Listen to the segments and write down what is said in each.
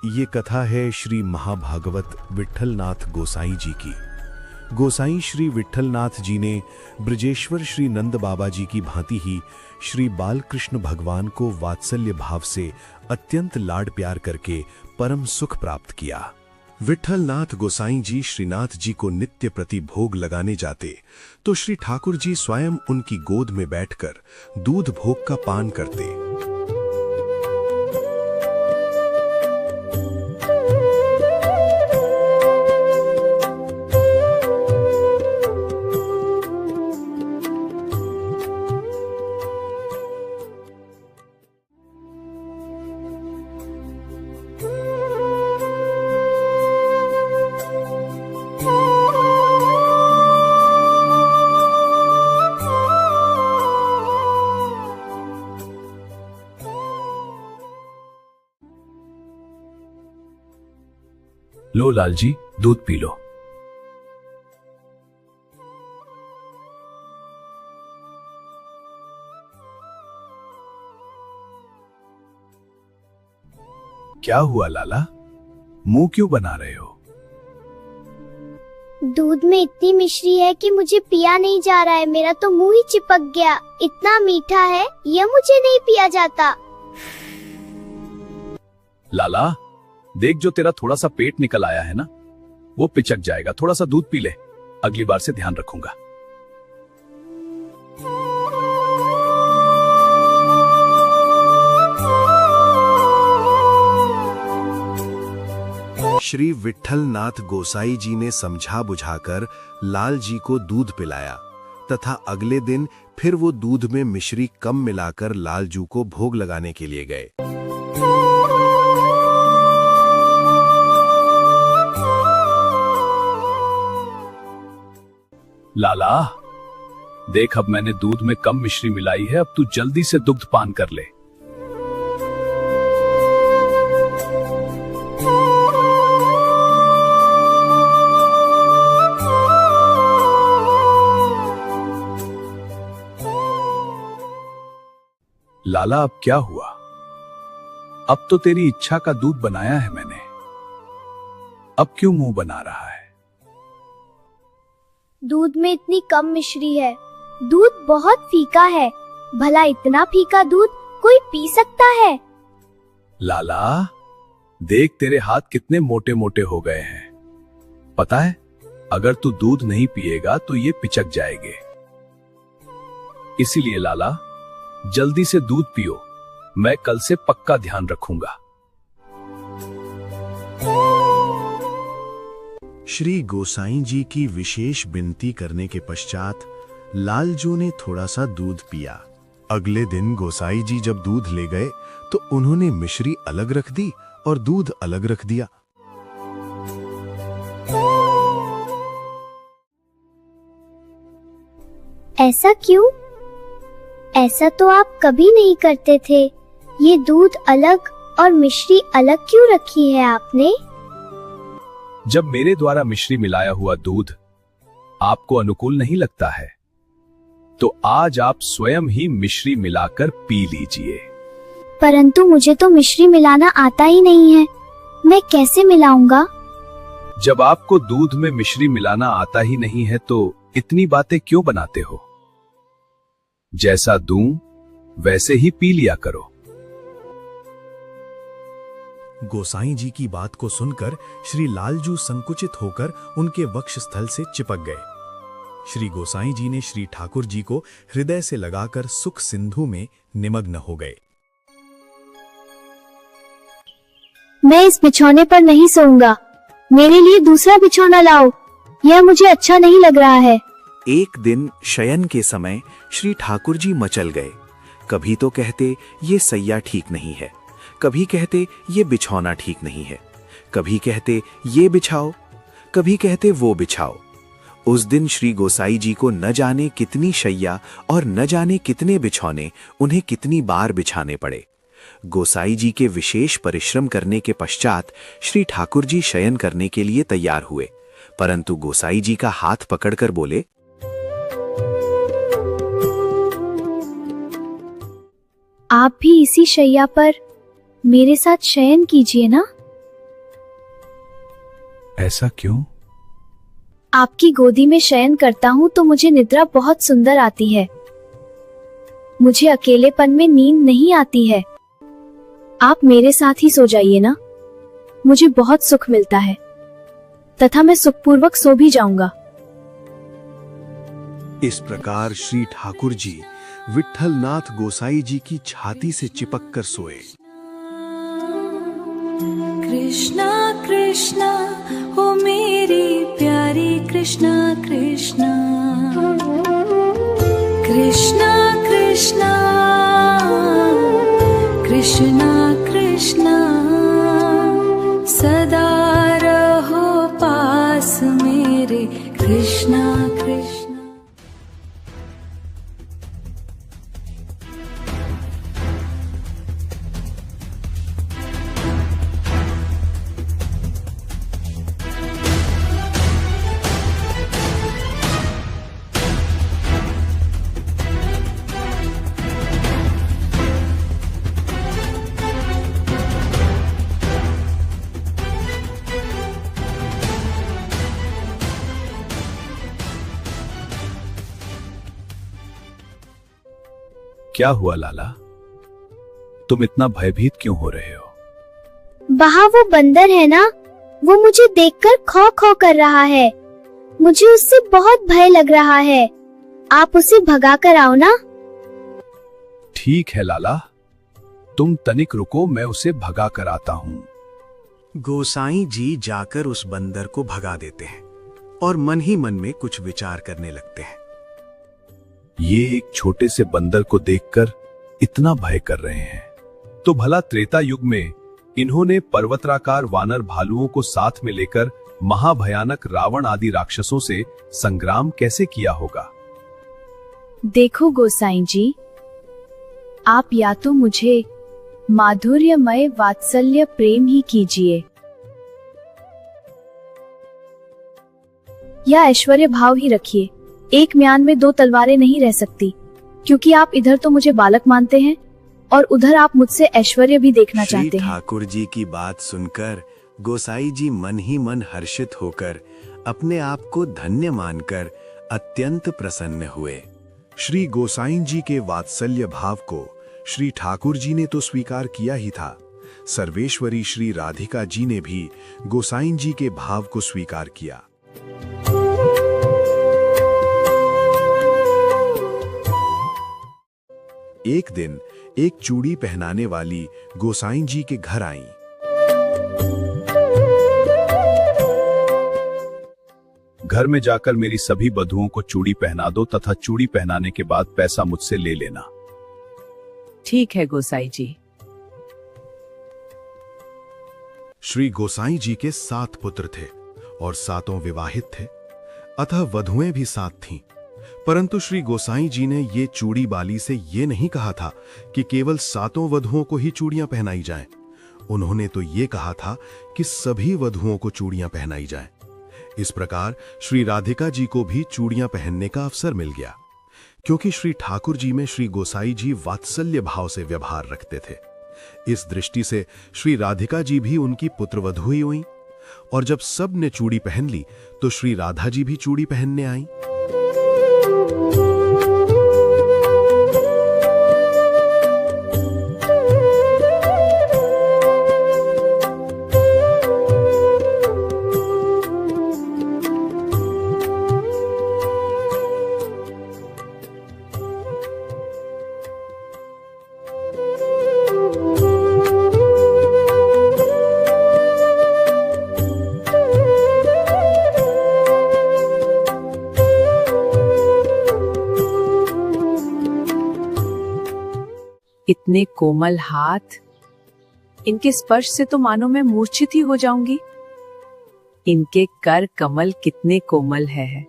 ये कथा है श्री महाभागवत विट्ठलनाथ गोसाई जी की। गोसाई श्री विट्ठलनाथ जी ने ब्रजेश्वर श्री नंद बाबा जी की भांति ही श्री बालकृष्ण भगवान को वात्सल्य भाव से अत्यंत लाड प्यार करके परम सुख प्राप्त किया। विट्ठलनाथ गोसाई जी श्रीनाथ जी को नित्य प्रति भोग लगाने जाते तो श्री ठाकुर जी स्वयं उनकी गोद में बैठकर दूध भोग का पान करते। लो लालजी, दूध पी लो। क्या हुआ लाला, मुंह क्यों बना रहे हो? दूध में इतनी मिश्री है कि मुझे पिया नहीं जा रहा है। मेरा तो मुंह ही चिपक गया। इतना मीठा है, यह मुझे नहीं पिया जाता। लाला देख, जो तेरा थोड़ा सा पेट निकल आया है ना, वो पिचक जाएगा। थोड़ा सा दूध पी ले, अगली बार से ध्यान रखूंगा। श्री विट्ठलनाथ गोसाई जी ने समझा बुझाकर लाल जी को दूध पिलाया तथा अगले दिन फिर वो दूध में मिश्री कम मिलाकर लालजू को भोग लगाने के लिए गए। लाला देख, अब मैंने दूध में कम मिश्री मिलाई है। अब तू जल्दी से दुग्ध पान कर ले। लाला अब क्या हुआ? अब तो तेरी इच्छा का दूध बनाया है मैंने, अब क्यों मुंह बना रहा है? दूध में इतनी कम मिश्री है। दूध बहुत फीका है। भला इतना फीका दूध कोई पी सकता है? लाला देख, तेरे हाथ कितने मोटे मोटे हो गए हैं। पता है, अगर तू दूध नहीं पिएगा तो ये पिचक जाएंगे। इसीलिए लाला जल्दी से दूध पियो। मैं कल से पक्का ध्यान रखूंगा। श्री गोसाई जी की विशेष विनती करने के पश्चात लालजू ने थोड़ा सा दूध पिया। अगले दिन गोसाई जी जब दूध ले गए तो उन्होंने मिश्री अलग रख दी और दूध अलग रख दिया। ऐसा क्यों? ऐसा तो आप कभी नहीं करते थे। ये दूध अलग और मिश्री अलग क्यों रखी है आपने? जब मेरे द्वारा मिश्री मिलाया हुआ दूध आपको अनुकूल नहीं लगता है तो आज आप स्वयं ही मिश्री मिलाकर पी लीजिए। परंतु मुझे तो मिश्री मिलाना आता ही नहीं है। मैं कैसे मिलाऊंगा? जब आपको दूध में मिश्री मिलाना आता ही नहीं है तो इतनी बातें क्यों बनाते हो? जैसा दूं वैसे ही पी लिया करो। गोसाई जी की बात को सुनकर श्री लालजू संकुचित होकर उनके वक्ष स्थल से चिपक गए। श्री गोसाई जी ने श्री ठाकुर जी को हृदय से लगाकर सुख सिंधु में निमग्न हो गए। मैं इस बिछौने पर नहीं सोऊंगा। मेरे लिए दूसरा बिछौना लाओ। यह मुझे अच्छा नहीं लग रहा है। एक दिन शयन के समय श्री ठाकुर जी मचल गए। कभी तो कहते ये सैया ठीक नहीं है, कभी कहते ये बिछौना ठीक नहीं है, कभी कहते ये बिछाओ, कभी कहते वो बिछाओ। उस दिन श्री गोसाई जी को न जाने कितनी शैया और न जाने कितने बिछौने उन्हें कितनी बार बिछाने पड़े। गोसाई जी के विशेष परिश्रम करने के पश्चात श्री ठाकुर जी शयन करने के लिए तैयार हुए, परंतु गोसाई जी का हाथ पकड़कर बोले, आप भी इसी शैया पर मेरे साथ शयन कीजिए ना। ऐसा क्यों? आपकी गोदी में शयन करता हूँ तो मुझे निद्रा बहुत सुंदर आती है। मुझे अकेलेपन में नींद नहीं आती है। आप मेरे साथ ही सो जाइए ना, मुझे बहुत सुख मिलता है तथा मैं सुखपूर्वक सो भी जाऊंगा। इस प्रकार श्री ठाकुर जी विट्ठलनाथ गोसाई जी की छाती से चिपक कर सोए। कृष्णा कृष्णा ओ मेरी प्यारी कृष्णा कृष्णा, कृष्णा कृष्णा कृष्णा कृष्णा, सदा रहो पास मेरे कृष्णा कृष्णा। क्या हुआ लाला, तुम इतना भयभीत क्यों हो रहे हो? वहाँ वो बंदर है ना, वो मुझे देखकर खौ खौ कर रहा है। मुझे उससे बहुत भय लग रहा है। आप उसे भगा कर आओ ना। ठीक है लाला, तुम तनिक रुको, मैं उसे भगा कर आता हूँ। गोसाई जी जाकर उस बंदर को भगा देते हैं और मन ही मन में कुछ विचार करने लगते हैं। ये एक छोटे से बंदर को देखकर इतना भय कर रहे हैं, तो भला त्रेता युग में इन्होंने पर्वतराकार वानर भालुओं को साथ में लेकर महाभयानक रावण आदि राक्षसों से संग्राम कैसे किया होगा। देखो गोसाई जी, आप या तो मुझे माधुर्यमय वात्सल्य प्रेम ही कीजिए या ऐश्वर्य भाव ही रखिए। एक म्यान में दो तलवारें नहीं रह सकती, क्योंकि आप इधर तो मुझे बालक मानते हैं और उधर आप मुझसे ऐश्वर्य भी देखना चाहते हैं। ठाकुर जी की बात सुनकर गोसाई जी मन ही मन हर्षित होकर अपने आप को धन्य मानकर अत्यंत प्रसन्न हुए। श्री गोसाई जी के वात्सल्य भाव को श्री ठाकुर जी ने तो स्वीकार किया ही था, सर्वेश्वरी श्री राधिका जी ने भी गोसाई जी के भाव को स्वीकार किया। एक दिन एक चूड़ी पहनाने वाली गोसाई जी के घर आई। घर में जाकर मेरी सभी बधुओं को चूड़ी पहना दो तथा चूड़ी पहनाने के बाद पैसा मुझसे ले लेना। ठीक है गोसाई जी। श्री गोसाई जी के 7 पुत्र थे और 7 विवाहित थे, अतः वधुएं भी 7 थीं। परंतु श्री गोसाई जी ने ये चूड़ी बाली से ये नहीं कहा था कि केवल 7 वधुओं को ही चूड़ियां पहनाई जाएं। उन्होंने तो ये कहा था कि सभी वधुओं को चूड़ियां पहनाई जाएं। इस प्रकार श्री राधिका जी को भी चूड़ियां पहनने का अवसर मिल गया, क्योंकि श्री ठाकुर जी में श्री गोसाई जी वात्सल्य भाव से व्यवहार रखते थे। इस दृष्टि से श्री राधिका जी भी उनकी पुत्रवधू ही हुई, और जब सब ने चूड़ी पहन ली तो श्री राधा जी भी चूड़ी पहनने आईं। इतने कोमल हाथ, इनके स्पर्श से तो मानो मैं मूर्छित ही हो जाऊंगी। इनके कर कमल कितने कोमल है,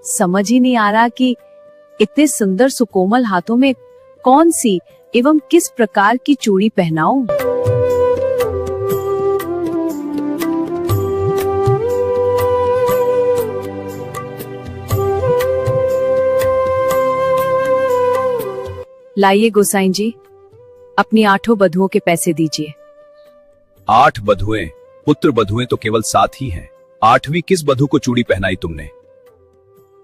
समझ ही नहीं आ रहा कि इतने सुंदर सुकोमल हाथों में कौन सी एवं किस प्रकार की चूड़ी पहनाऊं। लाइए गोसाई जी, अपनी 8 बधुओं के पैसे दीजिए। 8 बधुएं, पुत्र बधुएं तो केवल 7 ही हैं। 8वीं किस बधु को चूड़ी पहनाई तुमने?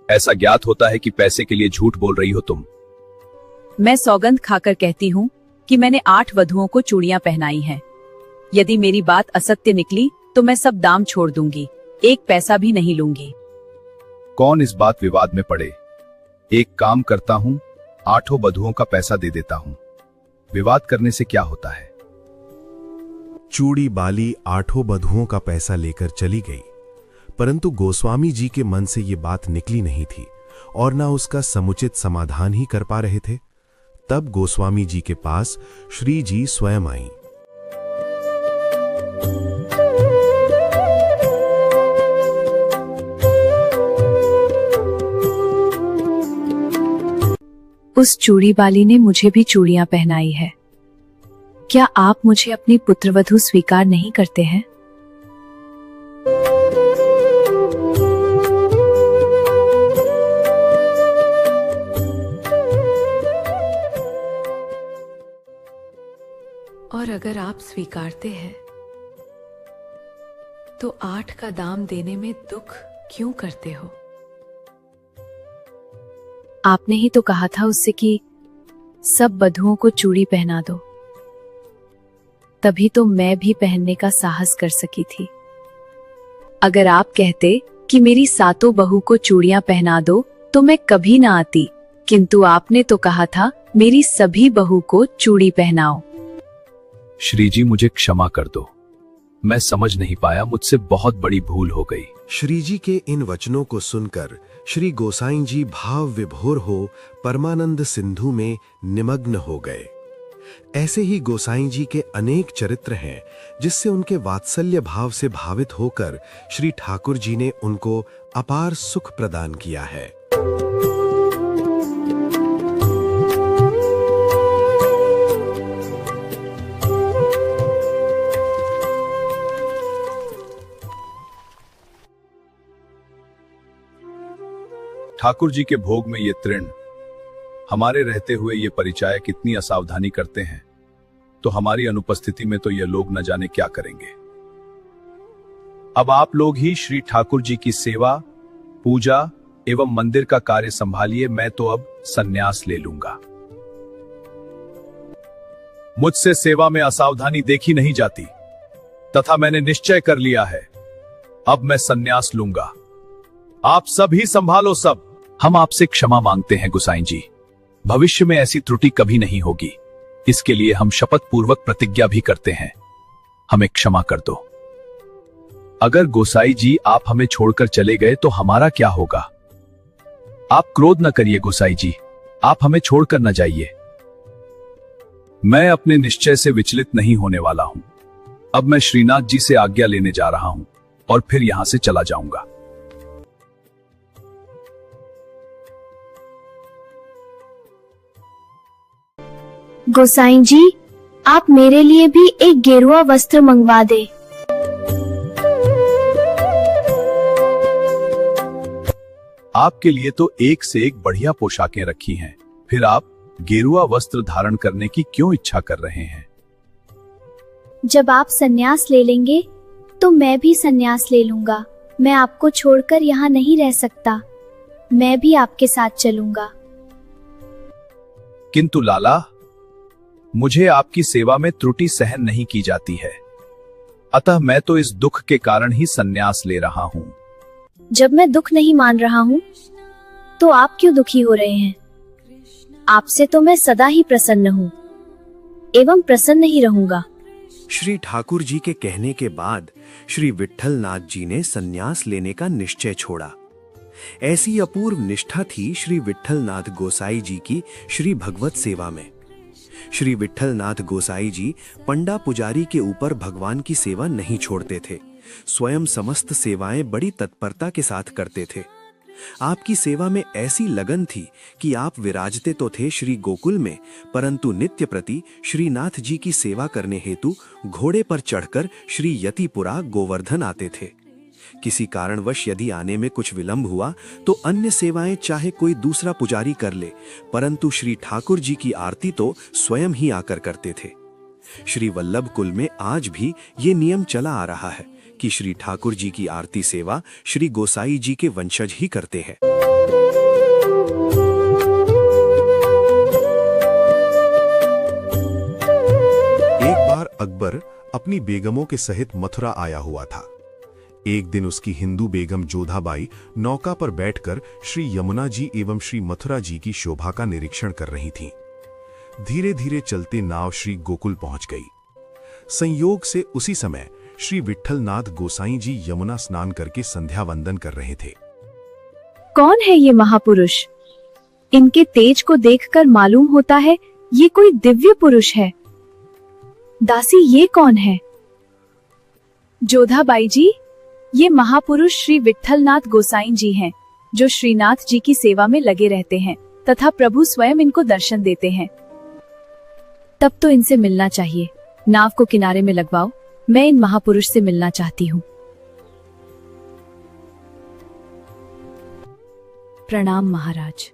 ऐसा ज्ञात होता है कि पैसे के लिए झूठ बोल रही हो तुम। मैं सौगंध खाकर कहती हूँ कि मैंने 8 वधुओं को चूड़ियां पहनाई हैं। यदि मेरी बात असत्य निकली तो मैं सब दाम छोड़ दूंगी, 1 पैसा भी नहीं लूंगी। कौन इस बात विवाद में पड़े? एक काम करता हूँ, 8 बधुओं का पैसा दे देता हूँ। विवाद करने से क्या होता है? चूड़ी बाली 8 बधुओं का पैसा लेकर चली गई, परंतु गोस्वामी जी के मन से ये बात निकली नहीं थी और ना उसका समुचित समाधान ही कर पा रहे थे। तब गोस्वामी जी के पास श्री जी स्वयं आई। उस चूड़ी वाली ने मुझे भी चूड़ियां पहनाई है। क्या आप मुझे अपनी पुत्रवधू स्वीकार नहीं करते हैं? और अगर आप स्वीकारते हैं तो 8 का दाम देने में दुख क्यों करते हो? आपने ही तो कहा था उससे कि सब बधुओं को चूड़ी पहना दो, तभी तो मैं भी पहनने का साहस कर सकी थी। अगर आप कहते कि मेरी 7 बहू को चूड़ियां पहना दो तो मैं कभी ना आती, किंतु आपने तो कहा था मेरी सभी बहू को चूड़ी पहनाओ। श्री जी मुझे क्षमा कर दो, मैं समझ नहीं पाया, मुझसे बहुत बड़ी भूल हो गई। श्री जी के इन वचनों को सुनकर श्री गोसाई जी भाव विभोर हो परमानंद सिंधु में निमग्न हो गए। ऐसे ही गोसाई जी के अनेक चरित्र हैं जिससे उनके वात्सल्य भाव से भावित होकर श्री ठाकुर जी ने उनको अपार सुख प्रदान किया है। ठाकुर जी के भोग में ये तृण, हमारे रहते हुए ये परिचायक कितनी असावधानी करते हैं, तो हमारी अनुपस्थिति में तो ये लोग न जाने क्या करेंगे। अब आप लोग ही श्री ठाकुर जी की सेवा, पूजा एवं मंदिर का कार्य संभालिए, मैं तो अब संन्यास ले लूंगा। मुझसे सेवा में असावधानी देखी नहीं जाती, तथा मैंने निश्चय कर लिया है, अब मैं संन्यास लूंगा। आप सब ही संभालो सब। हम आपसे क्षमा मांगते हैं गोसाई जी, भविष्य में ऐसी त्रुटि कभी नहीं होगी, इसके लिए हम शपथ पूर्वक प्रतिज्ञा भी करते हैं। हमें क्षमा कर दो। अगर गोसाई जी आप हमें छोड़कर चले गए तो हमारा क्या होगा? आप क्रोध न करिए गोसाई जी, आप हमें छोड़कर न जाइए। मैं अपने निश्चय से विचलित नहीं होने वाला हूं। अब मैं श्रीनाथ जी से आज्ञा लेने जा रहा हूं और फिर यहां से चला जाऊंगा। गोसाई जी, आप मेरे लिए भी एक गेरुआ वस्त्र मंगवा दे। आपके लिए तो एक से एक बढ़िया पोशाकें रखी हैं, फिर आप गेरुआ वस्त्र धारण करने की क्यों इच्छा कर रहे हैं? जब आप संन्यास ले लेंगे तो मैं भी संन्यास ले लूंगा। मैं आपको छोड़कर यहाँ नहीं रह सकता, मैं भी आपके साथ चलूंगा। किंतु लाला, मुझे आपकी सेवा में त्रुटि सहन नहीं की जाती है, अतः मैं तो इस दुख के कारण ही संन्यास ले रहा हूं। जब मैं दुख नहीं मान रहा हूँ तो आप क्यों दुखी हो रहे हैं? आपसे तो मैं सदा ही प्रसन्न हूँ एवं प्रसन्न ही रहूंगा। श्री ठाकुर जी के कहने के बाद श्री विट्ठलनाथ जी ने संन्यास लेने का निश्चय छोड़ा। ऐसी अपूर्व निष्ठा थी श्री विट्ठलनाथ गोसाई जी की श्री भगवत सेवा में। श्री विट्ठलनाथ गोसाई जी पंडा पुजारी के ऊपर भगवान की सेवा नहीं छोड़ते थे, स्वयं समस्त सेवाएं बड़ी तत्परता के साथ करते थे। आपकी सेवा में ऐसी लगन थी कि आप विराजते तो थे श्री गोकुल में, परंतु नित्य प्रति श्रीनाथ जी की सेवा करने हेतु घोड़े पर चढ़कर श्री यतिपुरा गोवर्धन आते थे। किसी कारणवश यदि आने में कुछ विलंब हुआ तो अन्य सेवाएं चाहे कोई दूसरा पुजारी कर ले, परंतु श्री ठाकुर जी की आरती तो स्वयं ही आकर करते थे। श्री वल्लभ कुल में आज भी ये नियम चला आ रहा है कि श्री ठाकुर जी की आरती सेवा श्री गोसाई जी के वंशज ही करते हैं। एक बार अकबर अपनी बेगमों के सहित मथुरा आया हुआ था। एक दिन उसकी हिंदू बेगम जोधाबाई नौका पर बैठकर श्री यमुना जी एवं श्री मथुरा जी की शोभा का निरीक्षण कर रही थीं। धीरे धीरे चलते नाव श्री गोकुल पहुंच गई। संयोग से उसी समय श्री विट्ठलनाथ गोसाई जी यमुना स्नान करके संध्या वंदन कर रहे थे। कौन है ये महापुरुष? इनके तेज को देखकर मालूम होता है ये कोई दिव्य पुरुष है। दासी, ये कौन है? जोधाबाई जी, ये महापुरुष श्री विट्ठलनाथ गोसाई जी हैं, जो श्रीनाथ जी की सेवा में लगे रहते हैं तथा प्रभु स्वयं इनको दर्शन देते हैं। तब तो इनसे मिलना चाहिए। नाव को किनारे में लगवाओ, मैं इन महापुरुष से मिलना चाहती हूँ। प्रणाम महाराज।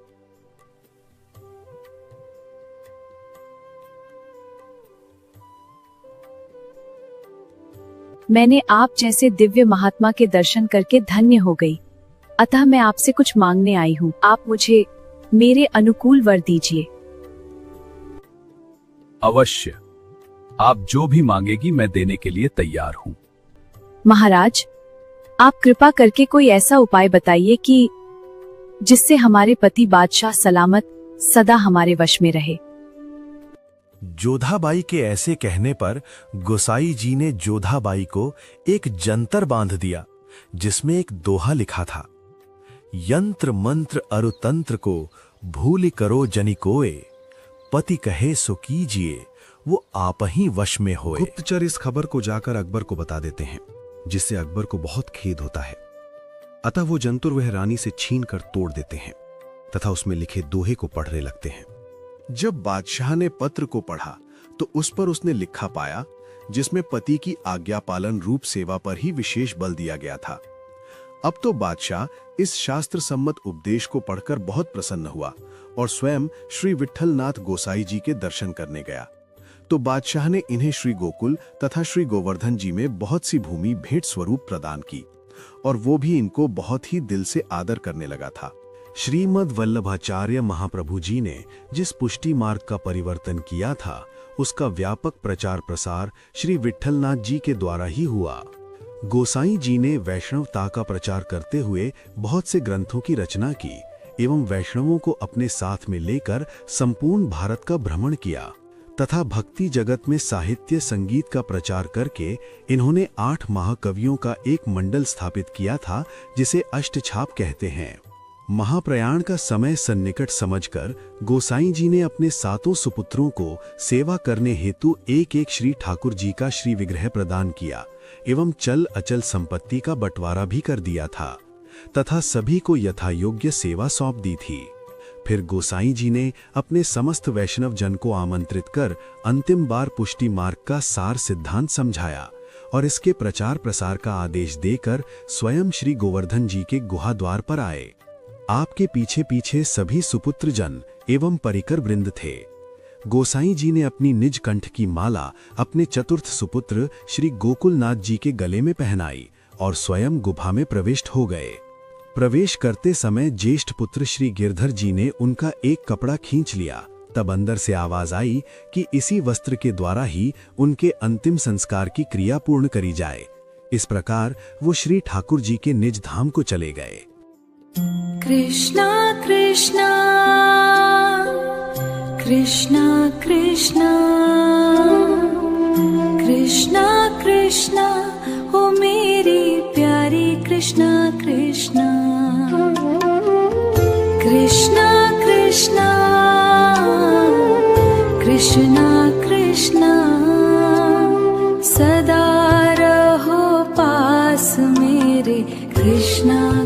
मैंने आप जैसे दिव्य महात्मा के दर्शन करके धन्य हो गई, अतः मैं आपसे कुछ मांगने आई हूँ। आप मुझे मेरे अनुकूल वर दीजिए। अवश्य, आप जो भी मांगेगी मैं देने के लिए तैयार हूँ। महाराज, आप कृपा करके कोई ऐसा उपाय बताइए कि जिससे हमारे पति बादशाह सलामत सदा हमारे वश में रहे। जोधाबाई के ऐसे कहने पर गोसाई जी ने जोधाबाई को एक जंतर बांध दिया, जिसमें एक दोहा लिखा था, यंत्र मंत्र अरु तंत्र को भूल करो जनिकोए, पति कहे सो कीजिए वो आप ही वश में होए। गुप्तचर इस खबर को जाकर अकबर को बता देते हैं, जिससे अकबर को बहुत खेद होता है। अतः वो जंतुर वह रानी से छीन कर तोड़ देते हैं तथा उसमें लिखे दोहे को पढ़ने लगते हैं। जब बादशाह ने पत्र को पढ़ा तो उस पर उसने लिखा पाया, जिसमें पति की आज्ञा पालन रूप सेवा पर ही विशेष बल दिया गया था। अब तो बादशाह इस शास्त्र सम्मत उपदेश को पढ़कर बहुत प्रसन्न हुआ और स्वयं श्री विट्ठलनाथ गोसाई जी के दर्शन करने गया। तो बादशाह ने इन्हें श्री गोकुल तथा श्री गोवर्धन जी में बहुत सी भूमि भेंट स्वरूप प्रदान की और वो भी इनको बहुत ही दिल से आदर करने लगा था। श्रीमद् वल्लभाचार्य महाप्रभु जी ने जिस पुष्टि मार्ग का परिवर्तन किया था, उसका व्यापक प्रचार प्रसार श्री विट्ठलनाथ जी के द्वारा ही हुआ। गोसाई जी ने वैष्णवता का प्रचार करते हुए बहुत से ग्रंथों की रचना की एवं वैष्णवों को अपने साथ में लेकर संपूर्ण भारत का भ्रमण किया तथा भक्ति जगत में साहित्य संगीत का प्रचार करके इन्होंने 8 महाकवियों का एक मंडल स्थापित किया था, जिसे अष्टछाप कहते हैं। महाप्रयाण का समय सन्निकट समझकर गोसाई जी ने अपने 7 सुपुत्रों को सेवा करने हेतु एक एक श्री ठाकुर जी का श्री विग्रह प्रदान किया एवं चल अचल संपत्ति का बंटवारा भी कर दिया था तथा सभी को यथायोग्य सेवा सौंप दी थी। फिर गोसाई जी ने अपने समस्त वैष्णव जन को आमंत्रित कर अंतिम बार पुष्टि मार्ग का सार सिद्धांत समझाया और इसके प्रचार प्रसार का आदेश देकर स्वयं श्री गोवर्धन जी के गुहा द्वार पर आए। आपके पीछे पीछे सभी सुपुत्र जन एवं परिकर वृंद थे। गोसाई जी ने अपनी निज कंठ की माला अपने चतुर्थ सुपुत्र श्री गोकुलनाथ जी के गले में पहनाई और स्वयं गुफा में प्रविष्ट हो गए। प्रवेश करते समय ज्येष्ठ पुत्र श्री गिरधर जी ने उनका एक कपड़ा खींच लिया। तब अंदर से आवाज आई कि इसी वस्त्र के द्वारा ही उनके अंतिम संस्कार की क्रिया पूर्ण करी जाए। इस प्रकार वो श्री ठाकुर जी के निज धाम को चले गए। कृष्णा कृष्णा कृष्णा कृष्णा कृष्णा कृष्णा ओ मेरी प्यारी कृष्णा कृष्णा कृष्णा कृष्णा कृष्णा कृष्णा सदा रहो पास मेरे कृष्णा।